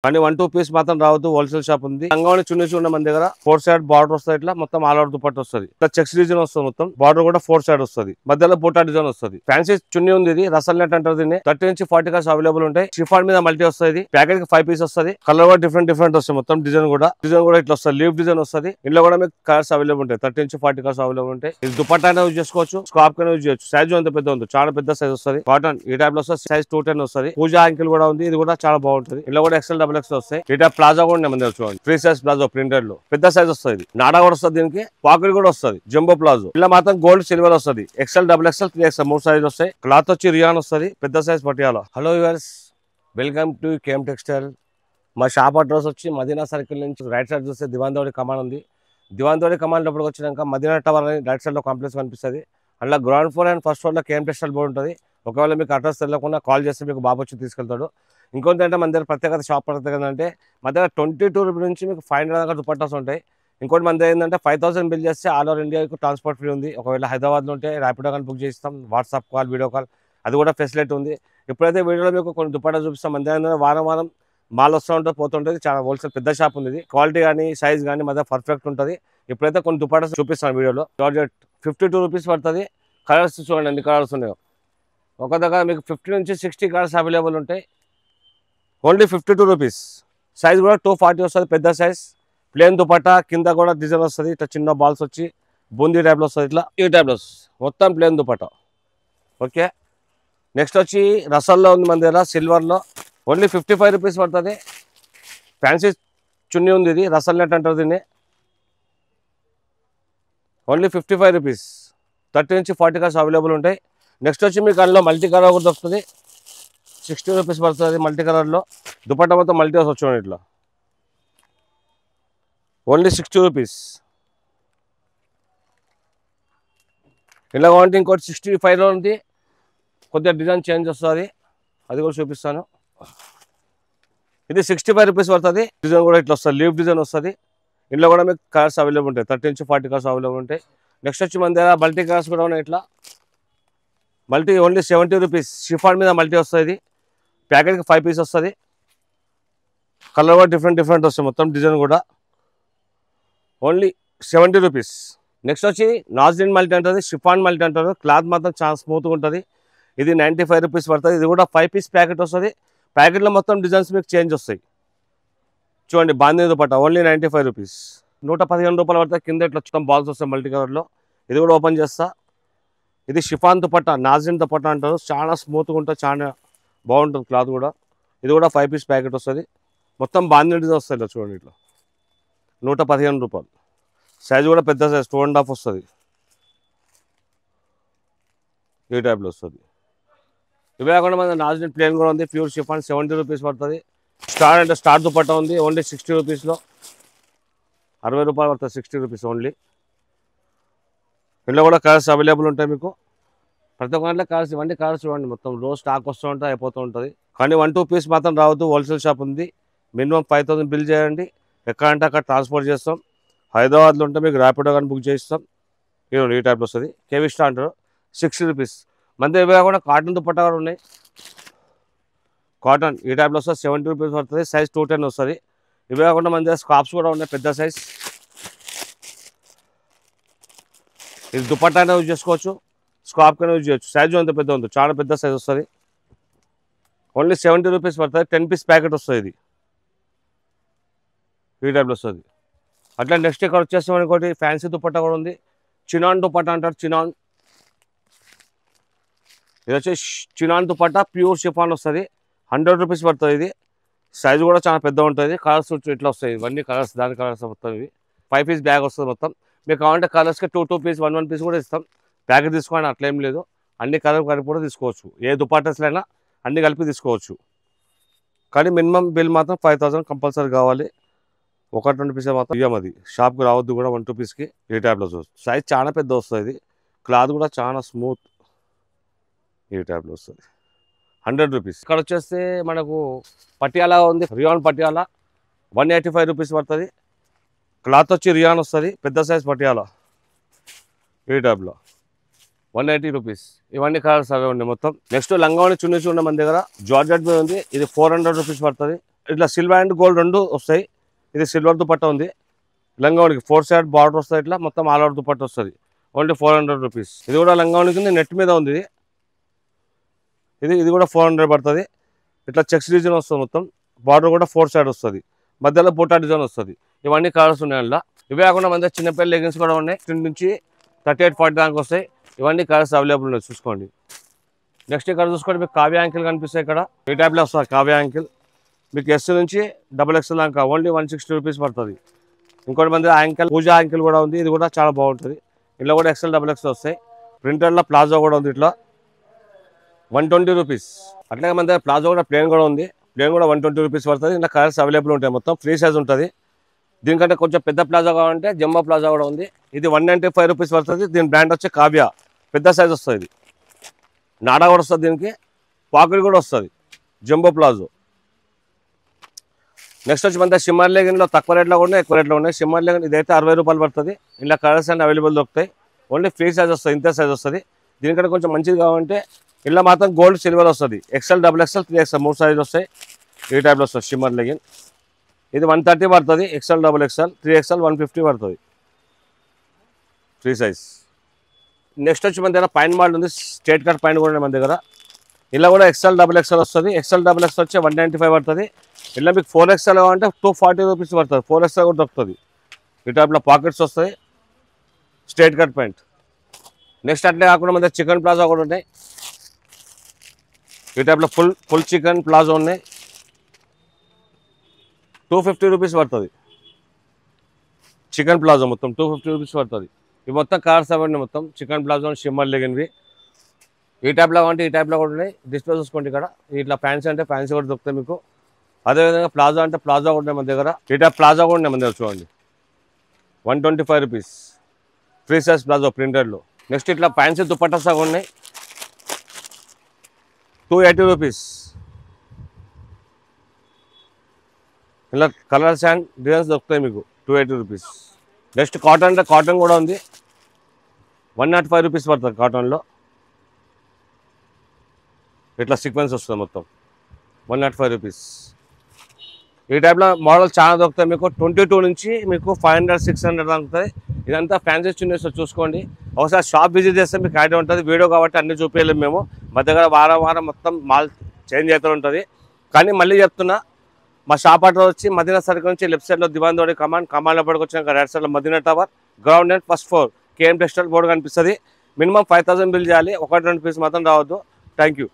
కానీ 1-2 పీస్ మాత్రం రావద్దు. హోల్సేల్ షాప్ ఉంది. లంగావని చున్నీ చూడండి మన దగ్గర 4 సైడ్ బార్డర్ వస్తుంది. ఇట్లా మొత్తం ఆల్ ఓవర్ దుపట్ట వస్తుంది. ఇట్లా చెక్స్ డిజైన్ వస్తుంది. మొత్తం బార్డర్ కూడా 4 సైడ్ వస్తుంది. మధ్యలో బూటా డిజైన్ వస్తుంది. ఫ్యాన్సీ చున్నీ ఉంది. ఇది రసల్ నెట్ అంటారు దీన్ని. 30 నుంచి 40 కలర్స్ అవైలబుల్ ఉంటాయి. షిఫాన్ మీద మల్టీ వస్తుంది. ప్యాకెట్ కి 5 పీస్ వస్తుంది. కలర్ కూడా డిఫరెంట్ వస్తుంది. మొత్తం డిజైన్ కూడా ఇట్లా వస్తుంది. లీవ్ డిజైన్ వస్తుంది. ఇందులో కూడా మీకు కలర్స్ అవైలబుల్ ఉంటాయి. 30 నుంచి 40 కలర్స్ అవైలబుల్ ఉంటాయి. ఇది దుపట్టా యూజ్ చేసుకోవచ్చు. స్కార్ప్ కైనా యూజ్ చేయొచ్చు. సైజ్ అంత పెద్ద ఉంది. చాలా పెద్ద సైజ్ వస్తుంది. కాటన్ ఈ టైప్ లో వస్తుంది. సైజ్ 210 వస్తుంది. పూజా యాంకిల్ కూడా ఉంది. ఇది కూడా చాలా బాగుంటుంది. ఇందులో కూడా XL XXL వస్తాయి. ఈ టైప్ ప్లాజా కూడా మన దగ్గర చూడండి. ఫ్రీ సైజ్ ప్లాజో ప్రింటెడ్ లో పెద్ద సైజ్ వస్తుంది. నాడా కూడా వస్తుంది. దీనికి పాకెట్ కూడా వస్తుంది. జంబో ప్లాజో ఇలా మాత్రం గోల్డ్ సిల్వర్ వస్తుంది. XL XXL 3XL 3 సైజ్ వస్తాయి. క్లాత్ వచ్చి రియాన్ వస్తుంది. పెద్ద సైజ్ పట్టియాలో. Hello viewers, welcome to KM textile. మా షాప్ అడ్రస్ వచ్చి మదీనా సర్కిల్ నుంచి రైట్ సైడ్ చూస్తే దివాన్దోడి కమాన్ ఉంది. దివాన్దోడి కమాన్ లోపలికి వచ్చినాక మదీనా టవర్ అని రైట్ సైడ్ లో కాంప్లెక్స్ కనిపిస్తుంది. అలా ground floor and first floor లో కేఎం టెక్స్టైల్ బోర్డు ఉంటుంది. ఒకవేళ మీకు అడ్రస్ తెలియకుండా కాల్ చేస్తే మీకు బాబు వచ్చి తీసుకెళ్తాడు. ఇంకొంత అంటే మన దగ్గర ప్రత్యేకత, షాప్ ప్రత్యేకత అంటే మన దగ్గర 22 రూపీస్ నుంచి మీకు 500 దాకా దుపట్టాస్ ఉంటాయి. ఇంకోటి మన దగ్గర ఏంటంటే 5000 బిల్ చేస్తే ఆల్ ఓవర్ ఇండియాకు ట్రాన్స్పోర్ట్ ఫ్రీ ఉంది. ఒకవేళ హైదరాబాద్లో ఉంటే ర్యాపిడో కానీ బుక్ చేస్తాం. వాట్సాప్ కాల్, వీడియో కాల్ అది కూడా ఫెసిలిటీ ఉంది. ఇప్పుడైతే వీడియోలో మీకు కొన్ని దుపట్టా చూపిస్తాం. మన దగ్గర వారం మాల్ వస్తూ ఉంటుంది, పోతుంటుంది. చాలా హోల్సేల్ పెద్ద షాప్ ఉంది. ఇది క్వాలిటీ కానీ సైజ్ కానీ మన దగ్గర పర్ఫెక్ట్ ఉంటుంది. ఇప్పుడైతే కొన్ని దుపట్టాస్ చూపిస్తాను వీడియోలో. జార్జెట్ 52 రూపీస్ పడుతుంది. కలర్స్ చూడండి ఎన్ని కలర్స్ ఉన్నాయో. ఒక దగ్గర మీకు 50 నుంచి 60 కలర్స్ అవైలబుల్ ఉంటాయి. Only 52 rupees. సైజ్ కూడా 240 వస్తుంది. పెద్ద సైజ్ ప్లేన్ దుపట్టా. కింద కూడా డిజైన్ వస్తుంది. ఇట్లా చిన్న బాల్స్ వచ్చి బూందీ టైప్లో వస్తుంది. ఇట్లా ఈ టైప్లో మొత్తం ప్లేన్ దుపట్టా. ఓకే, నెక్స్ట్ వచ్చి రసల్లో ఉంది మన దగ్గర సిల్వర్లో. ఓన్లీ 55 రూపీస్ పడుతుంది. ఫ్యాన్సీ చున్నీ ఉంది. ఇది రసల్ నెట్ అంటారు దీన్ని. Only 55 rupees. 30 నుంచి 40 కలర్స్ అవైలబుల్ ఉంటాయి. నెక్స్ట్ వచ్చి మీకు అందులో మల్టీ కలర్ కూడా దొరుకుతుంది. 60 రూపీస్ పడుతుంది మల్టీ కలర్లో. దుపట్టా మొత్తం మల్టీ హౌస్ వచ్చి ఇట్లా. Only 60 rupees. ఇలా కావాలంటే ఇంకోటి 65లో ఉంది. కొద్దిగా డిజైన్ చేంజ్ వస్తుంది. అది కూడా చూపిస్తాను. ఇది 65 రూపీస్ పడుతుంది. డిజైన్ కూడా ఇట్లా వస్తుంది. లీవ్ డిజైన్ వస్తుంది. ఇందులో కూడా మీకు కలర్స్ అవైలబుల్ ఉంటాయి. 30 నుంచి 40 కలర్స్ అవైలబుల్ ఉంటాయి. నెక్స్ట్ వచ్చి మన దగ్గర మల్టీ కలర్స్ కూడా ఉన్నాయి. ఇట్లా మల్టీ ఓన్లీ 70 రూపీస్. షిఫాన్ మీద మల్టీ వస్తుంది. ప్యాకెట్కి 5 పీస్ వస్తుంది. కలర్ కూడా డిఫరెంట్ వస్తుంది. మొత్తం డిజైన్ కూడా ఓన్లీ 70 రూపీస్. నెక్స్ట్ వచ్చి నాజ్లిన్ మల్టీ అంటుంది. షిఫాన్ మల్టీ అంటారు. క్లాత్ మాత్రం చాలా స్మూత్గా ఉంటుంది. ఇది 95 రూపీస్ పడుతుంది. ఇది కూడా 5 పీస్ ప్యాకెట్ వస్తుంది. ప్యాకెట్లో మొత్తం డిజైన్స్ మీకు చేంజ్ వస్తాయి. చూడండి బాందీ దుపట్టా ఓన్లీ 95 రూపీస్. 115 రూపాయలు పడుతుంది. కింద ఇట్లా మొత్తం బాల్స్ వస్తాయి మల్టీ కలర్లో. ఇది కూడా ఓపెన్ చేస్తా. ఇది షిఫాన్ దుపట్టా, నాజ్లిన్ దుపట్టా అంటారు. చాలా స్మూత్గా ఉంటుంది. చాలా బాగుంటుంది క్లాత్ కూడా. ఇది కూడా 5 పీస్ ప్యాకెట్ వస్తుంది. మొత్తం బాందీ డిజైన్ వస్తుంది. ఇట్లా చూడండి. ఇట్లా 115 రూపాయలు. సైజ్ కూడా పెద్ద సైజ్ 2.5 వస్తుంది. ఈ టైప్లో వస్తుంది. ఇవే కాకుండా మన నాజ్లిన్ ప్లేన్ కూడా ఉంది. ప్యూర్ షిఫాన్ 70 రూపీస్ పడుతుంది. స్టార్ అంటే స్టార్ దుపట్టా ఉంది. ఓన్లీ 60 రూపీస్లో. 60 రూపాయలు పడుతుంది. 60 రూపీస్ ఓన్లీ. ఇందులో కూడా కలర్స్ అవైలబుల్ ఉంటాయి మీకు. ప్రతి ఒక్క దాంట్లో కలర్స్. ఇవన్నీ కలర్స్ చూడండి. మొత్తం రోజు స్టాక్ వస్తూ ఉంటుంది, అయిపోతూ ఉంటుంది. కానీ 1-2 పీస్ మాత్రం రావద్దు. హోల్సేల్ షాప్ ఉంది. మినిమం 5000 బిల్ చేయండి. ఎక్కడంటే అక్కడ ట్రాన్స్పోర్ట్ చేస్తాం. హైదరాబాద్లో ఉంటే మీకు ర్యాపిడో కానీ బుక్ చేస్తాం. ఈ టైప్లో వస్తుంది. కేవీ స్టార్ అంటారు. 60 రూపీస్. మన దగ్గర కూడా కాటన్ దుపట్టా కూడా ఉన్నాయి. కాటన్ ఈ టైప్లో వస్తుంది. 70 రూపీస్ పడుతుంది. సైజ్ 210 వస్తుంది. ఇవే కాకుండా మన దగ్గర స్కార్ప్స్ కూడా ఉన్నాయి. పెద్ద సైజ్. ఇది దుపట్టా అయినా యూజ్ చేసుకోవచ్చు. స్కార్ప్ కైనా యూజ్ చేయొచ్చు. సైజు అంత పెద్ద ఉంది. చాలా పెద్ద సైజ్ వస్తుంది. ఓన్లీ 70 రూపీస్ పడుతుంది. 10 పీస్ ప్యాకెట్ వస్తుంది. ఇది ఈ టైప్లో వస్తుంది. అట్లా నెక్స్ట్ ఇక్కడ వచ్చేస్తాం. ఇంకోటి ఫ్యాన్సీ దుపట్టా కూడా ఉంది. చినాన్ దుపట్టా అంటారు. చినాన్ ఇది వచ్చేసి చినాన్ దుపట్టా ప్యూర్ షిఫాన్ వస్తుంది. 100 రూపీస్ పడుతుంది. ఇది సైజు కూడా చాలా పెద్ద ఉంటుంది. కలర్స్ ఇట్లా వస్తాయి. ఇవన్నీ కలర్స్, దాని కలర్స్ మొత్తం. ఇవి 5 పీస్ బ్యాగ్ వస్తుంది మొత్తం. మీకు కావాలంటే కలర్స్కి 2 పీస్ 1 పీస్ కూడా ఇస్తాం. ప్యాకెట్ తీసుకోండి, అట్లేం లేదు. అన్ని కలర్ కలిపి కూడా తీసుకోవచ్చు. ఏ దుపట్టాస్లైనా అన్ని కలిపి తీసుకోవచ్చు. కానీ మినిమం బిల్ మాత్రం 5000 కంపల్సరీ కావాలి. 1-2 పీస్ మాత్రం ఇవ్వం. అది షాప్కి రావద్దు కూడా. 1-2 పీస్కి ఈ టైప్లో చూస్తుంది. సైజ్ చాలా పెద్ద వస్తుంది. ఇది క్లాత్ కూడా చాలా స్మూత్. ఈ టైప్లో వస్తుంది. 100 రూపీస్. ఇక్కడ వచ్చేస్తే మనకు పటియాలా ఉంది. రియాన్ పటియాలా 185 రూపీస్ పడుతుంది. క్లాత్ వచ్చి రియాన్ వస్తుంది. పెద్ద సైజ్ పటియాలా ఈ టైప్లో 180 రూపీస్. ఇవన్నీ కలర్స్ అవే ఉన్నాయి మొత్తం. నెక్స్ట్ లంగావని చున్నీ చూడండి మన దగ్గర. జార్జెట్ మీద ఉంది. ఇది 400 రూపీస్ పడుతుంది. ఇట్లా సిల్వర్ అండ్ గోల్డ్ రెండు వస్తాయి. ఇది సిల్వర్ దుపట్టా ఉంది. లంగావనికి 4 సైడ్ బార్డర్ వస్తుంది. ఇట్లా మొత్తం ఆల్ ఓవర్ దుపట్టా వస్తుంది. Only 400 rupees. ఇది కూడా లంగావనికి నెట్ మీద ఉంది. ఇది కూడా 400 పడుతుంది. ఇట్లా చెక్స్ డిజైన్ వస్తుంది. మొత్తం బార్డర్ కూడా 4 సైడ్ వస్తుంది. మధ్యలో బూటా డిజైన్ వస్తుంది. ఇవన్నీ కలర్స్ ఉన్నాయి. అందులో ఇవే కాకుండా మన చిన్నపిల్లల లెగిన్స్ కూడా ఉన్నాయి. 10 నుంచి 38-40 దాకా వస్తాయి. ఇవన్నీ కలర్స్ అవైలబుల్ ఉన్నాయి, చూసుకోండి. నెక్స్ట్ ఇక్కడ చూసుకోండి, మీకు కావ్య యాంకిల్ కనిపిస్తాయి. ఇక్కడ ఈ టైప్లో వస్తుంది కావ్య యాంకిల్. మీకు ఎస్ నుంచి XXL దాకా ఓన్లీ 160 రూపీస్ పడుతుంది. ఇంకోటి మంది యాంకిల్ పూజా యాంకిల్ కూడా ఉంది. ఇది కూడా చాలా బాగుంటుంది. ఇంట్లో కూడా XL XXL వస్తాయి. ప్రింటర్లో ప్లాజో కూడా ఉంది. ఇట్లా 120 రూపీస్. అట్లాగే మన దగ్గర ప్లాజో కూడా ప్లేన్ కూడా ఉంది. ప్లేన్ కూడా 120 రూపీస్ పడుతుంది. ఇంకా కలర్స్ అవైలబుల్ ఉంటాయి. మొత్తం ఫ్రీ సైజ్ ఉంటుంది. దీనికంటే కొంచెం పెద్ద ప్లాజా కావాలంటే జంబో ప్లాజా కూడా ఉంది. ఇది 195 రూపీస్ పడుతుంది. దీని బ్రాండ్ వచ్చి కావ్య, పెద్ద సైజ్ వస్తుంది. ఇది నాడా కూడా వస్తుంది. దీనికి పాకెట్ కూడా వస్తుంది. Jumbo palazzo. నెక్స్ట్ వచ్చి మన షిమ్మర్ లెగిన్లో తక్కువ రేట్లో కూడా ఎక్కువ రేట్లో ఉన్నాయి. షిమ్మర్ లెగిన్ ఇదైతే 60 రూపాయలు పడుతుంది. ఇలా కలర్స్ అన్ని అవైలబుల్ దొరుకుతాయి. ఓన్లీ ఫ్రీ సైజ్ వస్తుంది. ఇంత సైజ్ వస్తుంది. దీనికంటే కొంచెం మంచిది కావాలంటే ఇలా మాత్రం గోల్డ్ సిల్వర్ వస్తుంది. XL XXL 3XL 3 సైజులు వస్తాయి. ఈ టైప్లో వస్తుంది షిమ్మర్ లెగిన్. ఇది 130 పడుతుంది. XL XXL 3XL 150 పడుతుంది. Free size. నెక్స్ట్ వచ్చి మన దగ్గర పైన మోడల్ ఉంది. స్ట్రేట్ కట్ పైన కూడా మన దగ్గర. ఇలా కూడా XL XXL వస్తుంది. XL XXL వచ్చి 195 పడుతుంది. ఇలా మీకు 4XL కావాలంటే 240 రూపీస్ పడుతుంది. 4XL కూడా దొరుకుతుంది. ఈ టైప్లో పాకెట్స్ వస్తాయి. Straight cut pant. నెక్స్ట్ అట్లే కాకుండా మన దగ్గర చికెన్ ప్లాజా కూడా ఉన్నాయి. ఈ టైప్లో ఫుల్ చికెన్ ప్లాజా ఉన్నాయి. 250 రూపీస్ పడుతుంది. చికెన్ ప్లాజా మొత్తం 250 రూపీస్ పడుతుంది. ఇవి మొత్తం కలర్స్ అవ్వండి. మొత్తం చికెన్ ప్లాజా షిమ్మర్ లెగిన్వి. ఈ టైప్లో కావాలంటే ఈ టైప్లో కూడా ఉన్నాయి. డిస్ప్లే చూసుకోండి. ఇక్కడ ఇట్లా ఫ్యాన్సీ అంటే ఫ్యాన్సీ కూడా దొరుకుతాయి మీకు. అదేవిధంగా ప్లాజా అంటే ప్లాజా కూడా ఉన్నాయి మన దగ్గర. ఈ టైప్ ప్లాజా కూడా ఉన్నాయి మన దగ్గర, చూడండి. 125 రూపీస్. ఫ్రీ సైజ్ ప్లాజా ప్రింటెడ్లో. నెక్స్ట్ ఇట్లా ఫ్యాన్సీ దుపట్టా సగం ఉన్నాయి. 280 రూపీస్. ఇలా కలర్స్ అండ్ డిజైన్స్ దొరుకుతాయి మీకు. 280 రూపీస్. నెక్స్ట్ కాటన్ అంటే కాటన్ కూడా ఉంది. 105 రూపీస్ పడుతుంది కాటన్లో. ఇట్లా సీక్వెన్స్ వస్తుంది మొత్తం. 105 రూపీస్. ఈ టైప్లో మోడల్ చాలా దొరుకుతాయి మీకు. 22 నుంచి మీకు 500 600 దొరుకుతాయి. ఇదంతా ఫ్యాన్సీ చున్నీస్ చూసుకోండి. ఒకసారి షాప్ విజిట్ చేస్తే మీకు ఐడియా ఉంటుంది. వీడియో కాబట్టి అన్ని చూపించలేము మేము. మా దగ్గర వారం మొత్తం మాల్ చేంజ్ అవుతూ ఉంటుంది. కానీ మళ్ళీ చెప్తున్నా, మా షాప్ అడ్రస్ వచ్చి మదీనా సర్కిల్ నుంచి లెఫ్ట్ సైడ్లో దివాన్ దోడి కమాండ్లో పడుకొచ్చాక రైట్ సైడ్లో Medina tower, ground and first floor KM textile board కనిపిస్తుంది. మినిమం 5000 బిల్ చేయాలి. 1-2 పీస్ మాత్రం రావద్దు. Thank you.